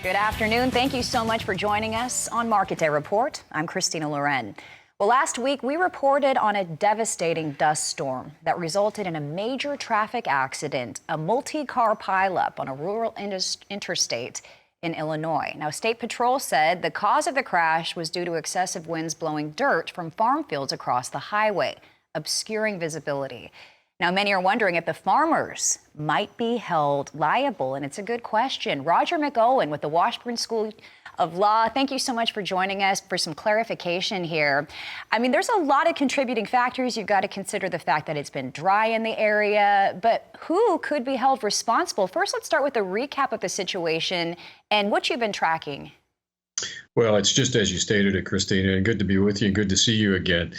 Good afternoon. Thank you so much for joining us on Market Day Report. I'm Christina Loren. Well, last week we reported on a devastating dust storm that resulted in a major traffic accident, a multi-car pileup on a rural interstate in Illinois. Now, State Patrol said the cause of the crash was due to excessive winds blowing dirt from farm fields across the highway, obscuring visibility. Now, many are wondering if the farmers might be held liable, and it's a good question. Roger McEowen with the Washburn School of Law, thank you so much for joining us for some clarification here. I mean, there's a lot of contributing factors. You've got to consider the fact that it's been dry in the area, but who could be held responsible? First, let's start with a recap of the situation and what you've been tracking. Well, it's just as you stated it, Christina, and good to be with you and good to see you again.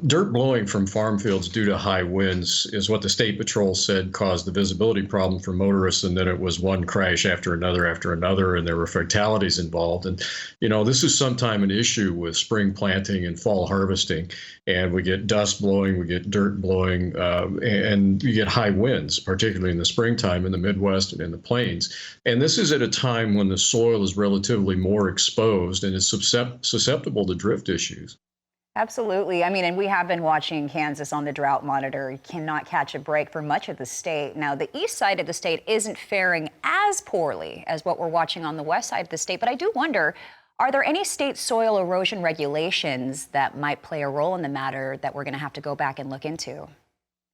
Dirt blowing from farm fields due to high winds is what the State Patrol said caused the visibility problem for motorists, and then it was one crash after another, and there were fatalities involved. And, you know, this is sometimes an issue with spring planting and fall harvesting, and we get dust blowing, we get dirt blowing, and you get high winds, particularly in the springtime in the Midwest and in the plains. And this is at a time when the soil is relatively more exposed and is susceptible to drift issues. Absolutely. I mean, and we have been watching Kansas on the drought monitor. You cannot catch a break for much of the state. Now, the east side of the state isn't faring as poorly as what we're watching on the west side of the state. But I do wonder, are there any state soil erosion regulations that might play a role in the matter that we're going to have to go back and look into?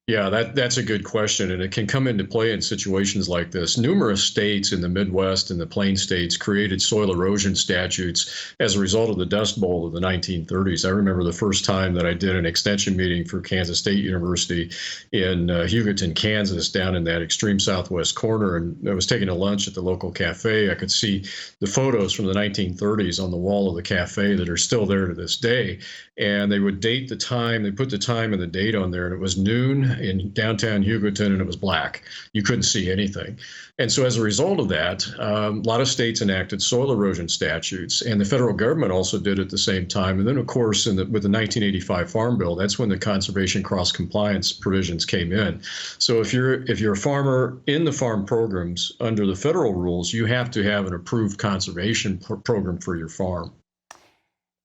Yeah, that's a good question, and it can come into play in situations like this. Numerous states in the Midwest and the Plain states created soil erosion statutes as a result of the Dust Bowl of the 1930s. I remember the first time that I did an extension meeting for Kansas State University in Hugoton, Kansas, down in that extreme southwest corner, and I was taking a lunch at the local cafe. I could see the photos from the 1930s on the wall of the cafe that are still there to this day, and they would date the time. They put the time and the date on there, and it was noon in downtown Hugoton, and it was black. You couldn't see anything. And so as a result of that, a lot of states enacted soil erosion statutes, and the federal government also did at the same time. And then, of course, with the 1985 Farm Bill, that's when the conservation cross-compliance provisions came in. So if you're a farmer in the farm programs under the federal rules, you have to have an approved conservation program for your farm.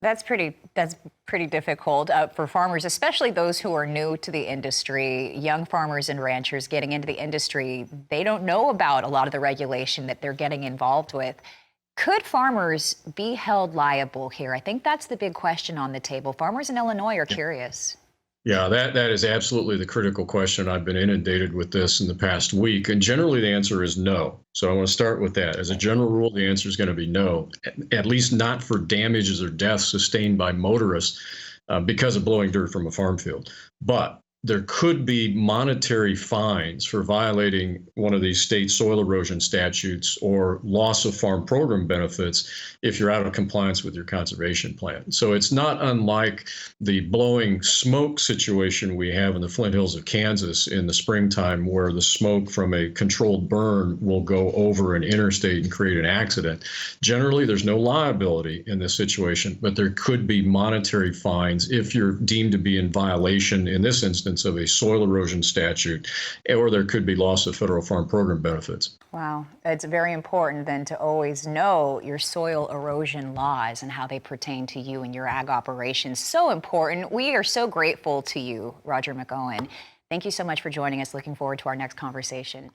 That's pretty difficult for farmers, especially those who are new to the industry. Young farmers and ranchers getting into the industry, they don't know about a lot of the regulation that they're getting involved with. Could farmers be held liable here? I think that's the big question on the table. Farmers in Illinois are curious. Yeah, that is absolutely the critical question. I've been inundated with this in the past week, and generally the answer is no. So I want to start with that. As a general rule, the answer is going to be no, at least not for damages or deaths sustained by motorists because of blowing dirt from a farm field. But there could be monetary fines for violating one of these state soil erosion statutes or loss of farm program benefits if you're out of compliance with your conservation plan. So it's not unlike the blowing smoke situation we have in the Flint Hills of Kansas in the springtime, where the smoke from a controlled burn will go over an interstate and create an accident. Generally, there's no liability in this situation, but there could be monetary fines if you're deemed to be in violation, in this instance, of a soil erosion statute, or there could be loss of federal farm program benefits. Wow. It's very important then to always know your soil erosion laws and how they pertain to you and your ag operations. So important. We are so grateful to you, Roger McEowen. Thank you so much for joining us. Looking forward to our next conversation.